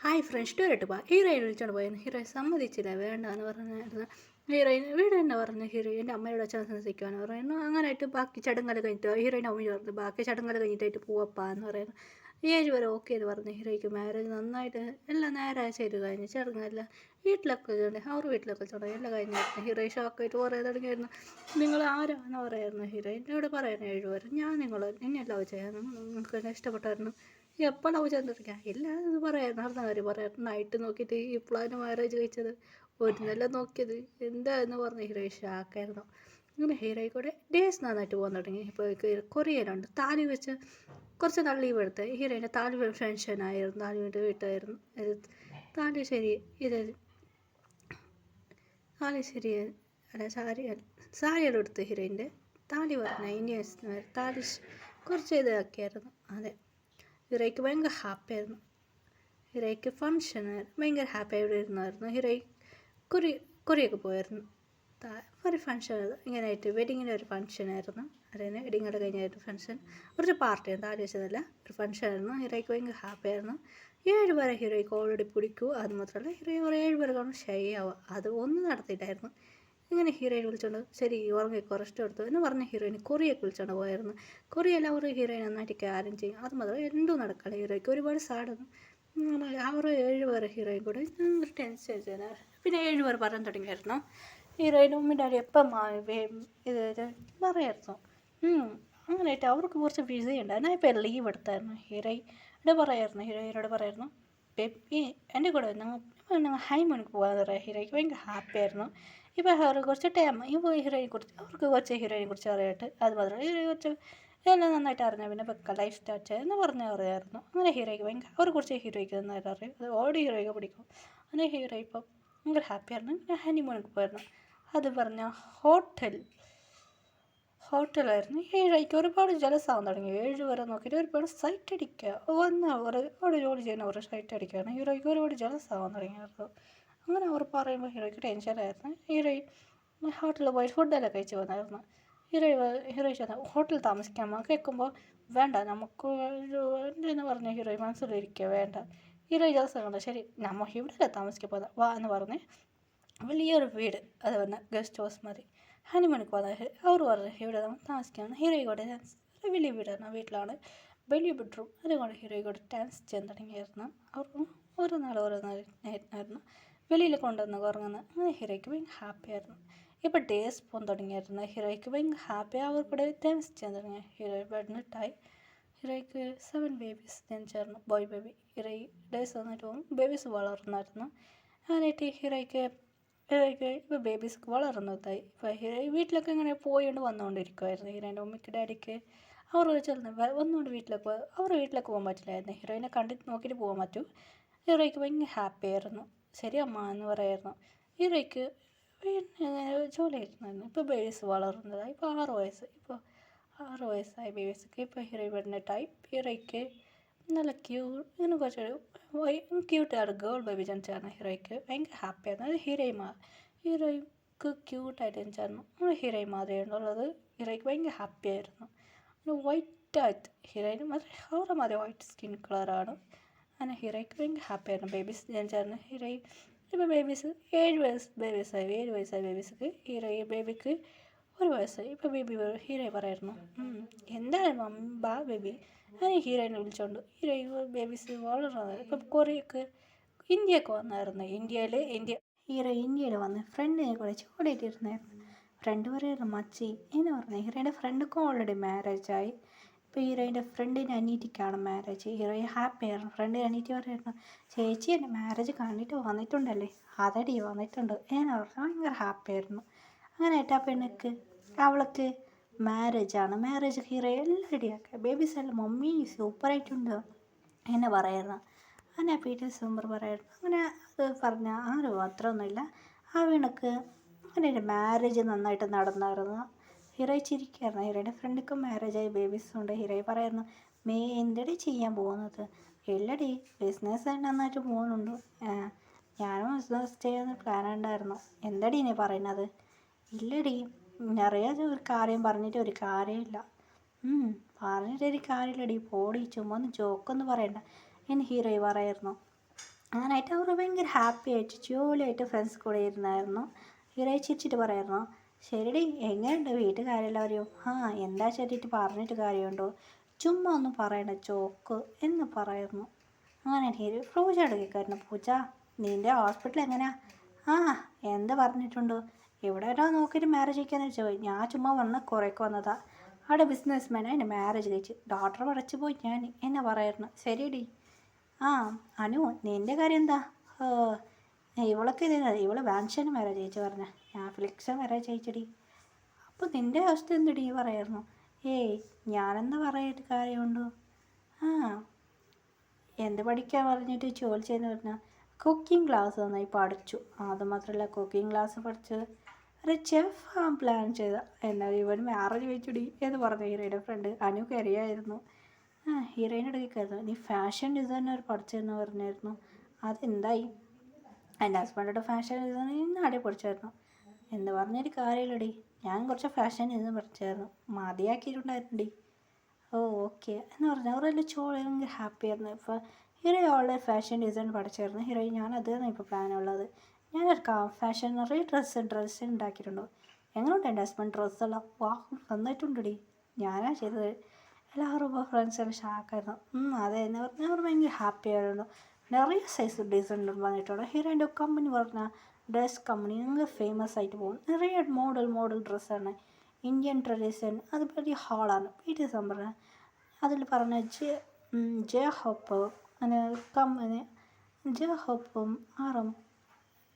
Hi friends ടൂറിട്ട് പോവാം. Heroine വിളിച്ചോണ്ട് പോയിരുന്നു. ഹീറോയിൻ സമ്മതിച്ചില്ല, വേണ്ടാന്ന് പറഞ്ഞായിരുന്നു. ഹീറോയിൻ വീട് തന്നെ പറഞ്ഞു. ഹീറോയിൻ്റെ അമ്മയോട് അച്ഛൻ സംസാരിക്കുവാന്ന് പറയുന്നു. അങ്ങനെയായിട്ട് ബാക്കി ചടങ്ങൽ കഴിഞ്ഞിട്ട് ഹീറോയിൻ അമ്മ പറഞ്ഞു ബാക്കി ചടങ്ങൽ കഴിഞ്ഞിട്ടായിട്ട് പോവപ്പാ എന്ന് പറയുന്നു. 7 വരെ ഓക്കെ എന്ന് പറഞ്ഞു. ഹീറോയ്ക്ക് മാരേജ് നന്നായിട്ട് എല്ലാം നേരെ ചെയ്ത് കഴിഞ്ഞ് ചടങ്ങെല്ലാം വീട്ടിലൊക്കെ അവർ വീട്ടിലൊക്കെ തുടങ്ങി എല്ലാം കഴിഞ്ഞായിരുന്നു. ഹീറോയിൻ ഷോക്കായിട്ട് പറയാൻ തുടങ്ങിയായിരുന്നു. നിങ്ങൾ ആരാന്ന് പറയായിരുന്നു. ഹീറോയിൻ എന്നോട് പറയുന്നത് 7 വരെ ഞാൻ നിന്നെ ലവ് ചെയ്യാനും നിങ്ങൾക്ക് എന്നെ ഇഷ്ടപ്പെട്ടായിരുന്നു. എപ്പോൾ ലവ് ചെയ്തിരിക്കാം ഇല്ല ഇത് പറയായിരുന്നു. നടന്ന കാര്യം പറയായിരുന്നു. നൈറ്റ് നോക്കിയിട്ട് ഇപ്പോഴാണ് മാരേജ് കഴിച്ചത്. ഒരു നില നോക്കിയത് എന്താന്ന് പറഞ്ഞ ഹീറോയിൻ ഷാക്കായിരുന്നു. അങ്ങനെ ഹീറോയിൽ കൂടെ ഡേയ്സ് നന്നായിട്ട് പോകാൻ തുടങ്ങി. ഇപ്പോൾ കൊറിയയിലുണ്ട് താലി വെച്ച് കുറച്ച് നാൾ ലീവ് എടുത്ത് ഹീറോയിൻ്റെ താലി ഫംഗ്ഷനായിരുന്നു. താലിയുടെ വീട്ടായിരുന്നു താലിശ്ശേരി ഇത് താലിശ്ശേരി അല്ല സാരിയെല്ലാം എടുത്ത് ഹീറോയിൻ്റെ താലി പറഞ്ഞ ഇന്ത്യൻസ് താലി കുറച്ച് ഇതാക്കിയായിരുന്നു. അതെ ഹീറോയ്ക്ക് ഭയങ്കര ഹാപ്പിയായിരുന്നു. ഹീറോയ്ക്ക് ഫംഗ്ഷന് ഭയങ്കര ഹാപ്പി ആയിട്ട് ഇരുന്നായിരുന്നു. ഹീറോയി കൊറിയൊക്കെ പോയായിരുന്നു. ഒരു ഫംഗ്ഷൻ ഇങ്ങനെയായിട്ട് വെഡിങ്ങിൻ്റെ ഒരു ഫംഗ്ഷനായിരുന്നു. അതിന് വെഡിങ്ങോടെ കഴിഞ്ഞായിട്ട് ഫംഗ്ഷൻ കുറച്ച് പാർട്ടിയായിരുന്നു. താലി വെച്ചതല്ല ഒരു ഫംഗ്ഷനായിരുന്നു. ഹീറോയ്ക്ക് ഭയങ്കര ഹാപ്പിയായിരുന്നു. 7 വരെ ഹീറോയ്ക്ക് ഓൾറെഡി പിടിക്കൂ. അത് മാത്രമല്ല ഹീറോയി 7 വരെ കാണും ഷൈ ആവുക. അത് ഒന്നും നടത്തിയിട്ടായിരുന്നു. ഇങ്ങനെ ഹീറോയിൻ വിളിച്ചോണ്ട് ശരി ഉറങ്ങിക്കോ റെസ്റ്റ് എടുത്തു എന്ന് പറഞ്ഞ ഹീറോയിൻ കൊറിയൊക്കെ വിളിച്ചോണ്ട് പോയായിരുന്നു. കൊറിയല്ല അവർ ഹീറോയിൻ നന്നായിട്ട് കാര്യം ചെയ്യും. അത് മാത്രം എന്തും നടക്കില്ല. ഹീറോയ്ക്ക് ഒരുപാട് സാഡൊന്നും അവർ 7 പേരെ ഹീറോയിൻ കൂടെ ടെൻഷൻ ചെയ്താൽ പിന്നെ 7 പേർ പറയാൻ തുടങ്ങിയായിരുന്നു. ഹീറോയിനും ഉമ്മിൻ്റെ അടി എപ്പം ഇത് പറയായിരുന്നു. അങ്ങനെയായിട്ട് അവർക്ക് കുറച്ച് ബിസി ഉണ്ടായിരുന്നു. ഞാൻ ഇപ്പോൾ ലീവ് എടുത്തായിരുന്നു. ഹീറോയോട് പറയായിരുന്നു ബേബി എൻ്റെ കൂടെ ഞങ്ങൾ ഹൈമൂണിക്ക് പോകാൻ പറയാം. ഹീറോയ്ക്ക് ഭയങ്കര ഹാപ്പി ആയിരുന്നു. ഇപ്പോൾ അവർക്ക് കുറച്ച് ടൈം ഇപ്പോൾ അവർക്ക് കുറച്ച് ഹീറോയിനെ കുറിച്ച് അറിയാട്ട് അത് മാത്രമല്ല ഹീറോയെ കുറച്ച് എല്ലാം നന്നായിട്ട് അറിഞ്ഞാൽ പിന്നെ വെക്ക ലൈഫ് സ്റ്റാർട്ട് ചെയ്യുമെന്ന് പറഞ്ഞ് അറിയായിരുന്നു. അങ്ങനെ ഹീറോയ്ക്ക് ഭയങ്കര അവരെ കുറിച്ച് ഹീറോയ്ക്ക് നന്നായിട്ട് അറിയാം. അത് ഓടി ഹീറോയ്ക്ക് പിടിക്കും. അങ്ങനെ ഹീറോ ഇപ്പം ഭയങ്കര ഹാപ്പിയായിരുന്നു. പിന്നെ ഹണിമൂണിക്ക് പോയിരുന്നു. അത് പറഞ്ഞ ഹോട്ടലായിരുന്നു. ഹീറോയ്ക്ക് ഒരുപാട് ജലസാവാൻ തുടങ്ങി. 7 വരെ നോക്കിയിട്ട് ഒരുപാട് സൈറ്റ് അടിക്കുക അവിടെ ജോലി ചെയ്യുന്നവർ സൈറ്റ് അടിക്കുകയാണ്. ഹീറോയ്ക്ക് ഒരുപാട് ജലസാവാൻ തുടങ്ങിയായിരുന്നു. അങ്ങനെ അവർ പറയുമ്പോൾ ഹീറോയ്ക്ക് ടെൻഷനായിരുന്നു. ഹീറോയിൻ ഹോട്ടലിൽ പോയി ഫുഡെല്ലാം കഴിച്ച് വന്നായിരുന്നു. ഹീറോയിൻ ഹോട്ടലിൽ താമസിക്കാമോ കേൾക്കുമ്പോൾ വേണ്ട നമുക്ക് എന്ന് പറഞ്ഞ ഹീറോയിൻ മനസ്സിലിരിക്കുക വേണ്ട. ഹീറോയിൻ ദിവസം കണ്ടോ ശരി നമ്മൾ ഇവിടെ താമസിക്കാൻ പോകാം വാ എന്ന് പറഞ്ഞ് വലിയൊരു വീട് അത് പറഞ്ഞ ഗസ്റ്റ് ഹൗസ് മതി ഹണിമൂണിക്ക് പോകുന്നത് അവർ പറഞ്ഞു ഇവിടെ താമസിക്കാമെന്ന്. ഹീറോയിൻ കൂടെ വലിയ വീടായിരുന്നു. വീട്ടിലാണ് വലിയ ബെഡ്റൂം അതുകൊണ്ട് ഹീറോയിൻ കൂടെ ഡാൻസ് ചെയ്യാൻ തുടങ്ങിയായിരുന്നു. അവർ ഓരോ നാളായിരുന്നു വെളിയിൽ കൊണ്ടുവന്ന് ഉറങ്ങുന്നത്. അങ്ങനെ ഹീറോയ്ക്ക് ഭയങ്കര ഹാപ്പിയായിരുന്നു. ഇപ്പോൾ ഡേയ്സ് പോകാൻ തുടങ്ങിയായിരുന്നു. ഹീറോയ്ക്ക് ഭയങ്കര ഹാപ്പി അവർ കൂടെ ഡാൻസ് ചെയ്യാൻ തുടങ്ങി. ഹീറോ ബെഡ്നിട്ടായി. ഹീറോയ്ക്ക് 7 ബേബീസ് ജനിച്ചായിരുന്നു. Boy baby. ഹീറോയി ഡേയ്സ് വന്നിട്ട് പോകും ബേബീസ് വളർന്നായിരുന്നു. അങ്ങനെയായിട്ട് ഹീറോയ്ക്ക് ഇപ്പോൾ ബേബീസ് വളർന്നതായി. ഇപ്പോൾ ഹീറോയി വീട്ടിലൊക്കെ ഇങ്ങനെ പോയിക്കൊണ്ട് വന്നുകൊണ്ടിരിക്കുമായിരുന്നു. ഹീറോയിൻ്റെ ഉമ്മയ്ക്ക് ഡാഡിക്ക് അവർ ഒന്നുകൊണ്ട് വീട്ടിലേക്ക് പോകാൻ പറ്റില്ലായിരുന്നു. ഹീറോയിനെ കണ്ടിട്ട് നോക്കിയിട്ട് പോകാൻ പറ്റും. ഹീറോയ്ക്ക് ഭയങ്കര ഹാപ്പി ആയിരുന്നു. ശരി അമ്മ എന്ന് പറയായിരുന്നു. ഹീറോയ്ക്ക് പിന്നെ ജോലി ആയിരുന്നു. ഇപ്പോൾ ബേബീസ് വളർന്നതായി. ഇപ്പോൾ 6 വയസ്സായി ബേബീസൊക്കെ. ഇപ്പോൾ ഹീറോയിൻ പ്രഗ്നൻ്റായി. ഹീറോയ്ക്ക് നല്ല ഇങ്ങനെ കുറച്ചൊരു ക്യൂട്ടായിട്ട് ഗേൾ ബേബി ജനിച്ചായിരുന്നു. ഹീറോയ്ക്ക് ഭയങ്കര ഹാപ്പിയായിരുന്നു. അത് ഹീറോയ്ക്ക് ക്യൂട്ടായിട്ട് ജനിച്ചായിരുന്നു. ഹീറോയിൻ മാതിരിയുള്ളത് ഹീറോയ്ക്ക് ഭയങ്കര ഹാപ്പിയായിരുന്നു. വൈറ്റായിട്ട് ഹീറോയിന് അവരുടെ മാതിരി വൈറ്റ് സ്കിൻ കളറാണ്. അങ്ങനെ ഹീറോയ്ക്ക് ഭയങ്കര ഹാപ്പിയായിരുന്നു. ബേബീസ് ജനിച്ചായിരുന്നു. ഹീറോയിൻ ഇപ്പോൾ ബേബീസ് 7 വയസ്സായി ബേബീസ്ക്ക്. ബേബിക്ക് 1 വയസ്സായി. ഇപ്പോൾ ഹീറോയിൻ പറയായിരുന്നു എന്താണ് ബാ ബേബി അങ്ങനെ ഹീറോയിനെ വിളിച്ചോണ്ട് ഹീറോയിൻ ബേബീസ് വളർന്നത്. ഇപ്പം ഇന്ത്യയൊക്കെ വന്നായിരുന്നു. ഇന്ത്യയിൽ വന്ന് ഫ്രണ്ടിനെ കുറിച്ച് ഓടിയിട്ടിരുന്നായിരുന്നു. ഫ്രണ്ട് പറയായിരുന്നു മച്ചി എന്ന് പറഞ്ഞു. ഹീറോയിൻ്റെ ഫ്രണ്ടൊക്കെ ഓൾറെഡി മാരേജായി. ഇപ്പോൾ ഹീറോയിൻ്റെ ഫ്രണ്ടിൻ്റെ അനീറ്റിക്കാണ് മാരേജ്. ഹീറോയിൻ ഹാപ്പി ആയിരുന്നു. ഫ്രണ്ടിൻ്റെ അനീറ്റി പറയായിരുന്നു ചേച്ചി എൻ്റെ മാരേജ് കണ്ടിട്ട് വന്നിട്ടുണ്ടല്ലേ അതടി വന്നിട്ടുണ്ട് എന്ന് പറഞ്ഞു. ഭയങ്കര ഹാപ്പി ആയിരുന്നു. അങ്ങനെ ആ പെണ്ണുക്ക് അവൾക്ക് മാരേജ് ഹീറോ എല്ലാം റെഡിയാക്കുക ബേബീസ് എല്ലാം മമ്മി സൂപ്പറായിട്ടുണ്ട് എന്നെ പറയായിരുന്നു. അങ്ങനെ പീറ്റർ സൂപ്പർ പറയായിരുന്നു. അങ്ങനെ അത് പറഞ്ഞ ആരും അത്രയൊന്നുമില്ല. ആ വീണക്ക് അങ്ങനെ ഒരു മാരേജ് നന്നായിട്ട് നടന്നായിരുന്നു. ഹീറോ ചിരിക്കായിരുന്നു. ഹീറോയുടെ ഫ്രണ്ടിക്കും മാരേജായി ബേബീസും ഉണ്ട്. ഹീറോ പറയുന്നു എന്തടി ചെയ്യാൻ പോകുന്നത് എല്ലടി ബിസിനസ് നന്നായിട്ട് പോകുന്നുണ്ട്. ഞാനും ബിസിനസ് ചെയ്യാൻ പ്ലാൻ ഉണ്ടായിരുന്നു. എന്തടി നീ പറയുന്നത് ഇല്ലടി അറിയാതെ ഒരു കാര്യം പറഞ്ഞിട്ട് ഒരു കാര്യമില്ല പറഞ്ഞിട്ടൊരു കാര്യമില്ലടി പോടി ചുമ്മാ ഒന്ന് ജോക്കൊന്നും പറയണ്ട എന്ന് ഹീറോ പറയായിരുന്നു. അങ്ങനായിട്ട് അവർ ഭയങ്കര ഹാപ്പി ആയിട്ട് ജോളിയായിട്ട് ഫ്രണ്ട്സ് കൂടെ ഇരുന്നായിരുന്നു. ഹീറോയെ ചിരിച്ചിട്ട് പറയായിരുന്നു, ശരിടി എങ്ങനെയുണ്ട് വീട്ടുകാരെല്ലാവരും? ആ എന്താ ശരിയിട്ട് പറഞ്ഞിട്ട് കാര്യമുണ്ടോ, ചുമ്മാ ഒന്നും പറയണ്ട ചോക്ക് എന്ന് പറയുന്നു. അങ്ങനെ ഹീറോ പൂജയുടെ കേൾക്കായിരുന്നു. പൂജ നിൻ്റെ ഹോസ്പിറ്റൽ എങ്ങനെയാ? ആ എന്ത് പറഞ്ഞിട്ടുണ്ടോ? ഇവിടെ ഒരാൾ നോക്കിയിട്ട് മാരേജ് കഴിക്കാന്ന് വെച്ചോ. ഞാൻ ചുമ്മാ വന്ന് കുറേക്ക് വന്നതാ. അവിടെ ബിസിനസ് മാൻ എൻ്റെ മാരേജ് കഴിച്ച് ഡോക്ടർ പഠിച്ചു പോയി ഞാൻ എന്നെ പറയായിരുന്നു. ശരിയടി. ആ അനു നിൻ്റെ കാര്യം എന്താ? ഇവളൊക്കെ ഇവള് വാൻഷന് മാരേജ് കഴിച്ചു പറഞ്ഞ, ഞാൻ ഫ്ലിക്സ് മാരേജ് കഴിച്ചടി. അപ്പോൾ നിൻ്റെ അവസ്ഥ എന്തടി പറയായിരുന്നു? ഏയ് ഞാനെന്താ പറയായിട്ട് കാര്യമുണ്ടോ? ആ എന്ത് പഠിക്കാൻ പറഞ്ഞിട്ട് ചോദിച്ചതെന്ന് പറഞ്ഞാൽ കുക്കിംഗ് ക്ലാസ് നന്നായി പഠിച്ചു. അതുമാത്രമല്ല കുക്കിംഗ് ക്ലാസ് പഠിച്ച് ഒരു ചെഫ് പ്ലാൻ ചെയ്ത എന്നാൽ ഇവൻ മാരേജ് കഴിച്ചുടി എന്ന് പറഞ്ഞ ഹീറോയുടെ ഫ്രണ്ട് അനുക്ക് അറിയായിരുന്നു. ഹീറോയിൻ്റെ അടുക്കായിരുന്നു, നീ ഫാഷൻ ഡിസൈനർ പഠിച്ചതെന്ന് പറഞ്ഞായിരുന്നു, അതെന്തായി? എൻ്റെ ഹസ്ബൻഡോട് ഫാഷൻ ഡിസൈനർ ഇന്നാടെ പഠിച്ചായിരുന്നു എന്ന് പറഞ്ഞൊരു കാര്യമില്ലടി. ഞാൻ കുറച്ച് ഫാഷൻ ഡിസൈൻ പഠിച്ചായിരുന്നു, മതിയാക്കിയിട്ടുണ്ടായിരുന്നുടി. ഓ ഓക്കെ എന്ന് പറഞ്ഞാൽ അവരെല്ലാം ഭയങ്കര ഹാപ്പിയായിരുന്നു. ഇപ്പോൾ ഹീറോ അവളുടെ ഫാഷൻ ഡിസൈൻ പഠിച്ചായിരുന്നു. ഹീറോയിൻ ഞാൻ അതാണ് ഇപ്പോൾ പ്ലാനുള്ളത്. ഞാനൊരു ഫാഷൻ നിറയെ ഡ്രസ്സ് ഉണ്ടാക്കിയിട്ടുണ്ടോ? എങ്ങനെയുണ്ട് എൻ്റെ ഹസ്ബൻഡ് ഡ്രസ്സെല്ലാം? വാ നന്നായിട്ടുണ്ടടി, ഞാനാ ചെയ്തത്. എല്ലാവരും ഇപ്പോൾ ഫ്രണ്ട്സെല്ലാം ഷാക്കായിരുന്നു. അതെ എന്ന് പറഞ്ഞാൽ അവർ ഭയങ്കര ഹാപ്പി ആയിരുന്നു. നിറയെ സൈസ് ഡിസൈൻ വന്നിട്ടുണ്ട്. ഹീറോയിൻ്റെ കമ്പനി പറഞ്ഞാൽ ഡ്രസ് കമ്പനി ഭയങ്കര ഫേമസ് ആയിട്ട് പോകും. നിറയെ മോഡൽ ഡ്രസ്സാണ്, ഇന്ത്യൻ ട്രഡീഷൻ. അത് വലിയ ഹാളാണ്, വീട്ടിൽ സംഭരണം. അതിൽ പറഞ്ഞ ജെ ഹോപ്പ് അങ്ങനെ കമ്പനി ജെ ഹോപ്പും ആറും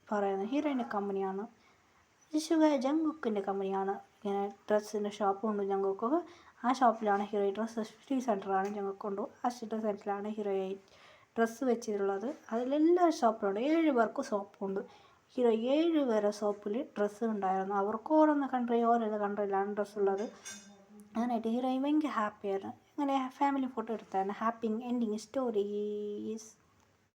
പറയുന്ന ഹീറോയിൻ്റെ കമ്പനിയാണ്. ജങ്കുക്കിൻ്റെ കമ്പനിയാണ്. ഇങ്ങനെ ഡ്രസ്സിൻ്റെ ഷോപ്പുണ്ട് ജങ്കുക്ക്. ആ ഷോപ്പിലാണ് ഹീറോയി ഡ്രസ്സ് സിറ്റി സെൻറ്ററാണ് ജങ്കുക്കുണ്ട്. ആ സിറ്റി സെൻറ്ററിലാണ് ഹീറോയി ഡ്രസ്സ് വെച്ചിട്ടുള്ളത്. അതിലെല്ലാ ഷോപ്പിലുണ്ട്. 7 പേർക്ക് ഷോപ്പുണ്ട്. ഹീറോ 7 പേരെ ഷോപ്പിൽ ഡ്രസ്സ് ഉണ്ടായിരുന്നു. അവർക്ക് ഓരോരോ കൺട്രിയിലാണ് ഡ്രസ്സുള്ളത്. അങ്ങനെയായിട്ട് ഹീറോയിൻ ഭയങ്കര ഹാപ്പിയായിരുന്നു. അങ്ങനെ ഫാമിലി ഫോട്ടോ എടുത്തായിരുന്നു. Happy ending stories.